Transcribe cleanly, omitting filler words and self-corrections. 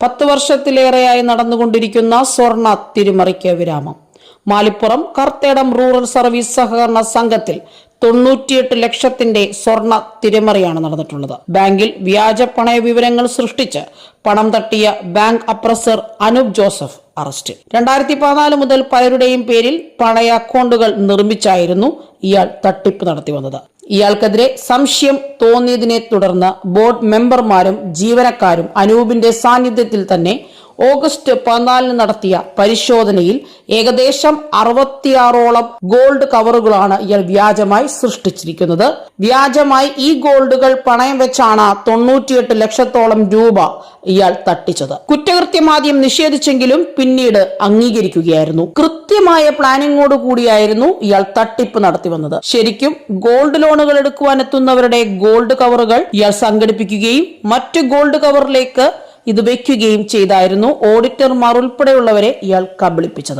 10 വർഷത്തിലേറെയായി നടന്നുകൊണ്ടിരിക്കുന്ന സ്വർണ്ണ തിരിമറിക്ക് വിരാമം. മാലിപ്പുറം കർത്തേടം റൂറൽ സർവീസ് സഹകരണ സംഘത്തിൽ 98 ലക്ഷത്തിന്റെ സ്വർണ്ണ തിരിമറിയാണ് നടന്നിട്ടുള്ളത്. ബാങ്കിൽ വ്യാജ പണയ വിവരങ്ങൾ സൃഷ്ടിച്ച് പണം തട്ടിയ ബാങ്ക് അപ്രസർ അനൂപ് ജോസഫ് അറസ്റ്റ്. 2014 മുതൽ പലരുടെയും പേരിൽ പണയ അക്കൗണ്ടുകൾ നിർമ്മിച്ചായിരുന്നു ഇയാൾ തട്ടിപ്പ് നടത്തി വന്നത്. ഇയാൾക്കെതിരെ സംശയം തോന്നിയതിനെ തുടർന്ന് ബോർഡ് മെമ്പർമാരും ജീവനക്കാരും അനൂപിന്റെ സാന്നിധ്യത്തിൽ തന്നെ ഓഗസ്റ്റ് 14 നടത്തിയ പരിശോധനയിൽ ഏകദേശം 66ഓളം ഗോൾഡ് കവറുകളാണ് ഇയാൾ വ്യാജമായി സൃഷ്ടിച്ചിരിക്കുന്നത്. വ്യാജമായി ഈ ഗോൾഡുകൾ പണയം വെച്ചാണ് 98 ലക്ഷത്തോളം രൂപ ഇയാൾ തട്ടിച്ചത്. കുറ്റകൃത്യം ആദ്യം നിഷേധിച്ചെങ്കിലും പിന്നീട് അംഗീകരിക്കുകയായിരുന്നു. കൃത്യമായ പ്ലാനിങ്ങോട് കൂടിയായിരുന്നു ഇയാൾ തട്ടിപ്പ് നടത്തി വന്നത്. ശരിക്കും ഗോൾഡ് ലോണുകൾ എടുക്കുവാൻ എത്തുന്നവരുടെ ഗോൾഡ് കവറുകൾ ഇയാൾ സംഘടിപ്പിക്കുകയും മറ്റ് ഗോൾഡ് കവറിലേക്ക് ഇത് വെക്കുകയും ചെയ്തായിരുന്നു ഓഡിറ്റർമാർ ഉൾപ്പെടെയുള്ളവരെ ഇയാൾ കബളിപ്പിച്ചത്.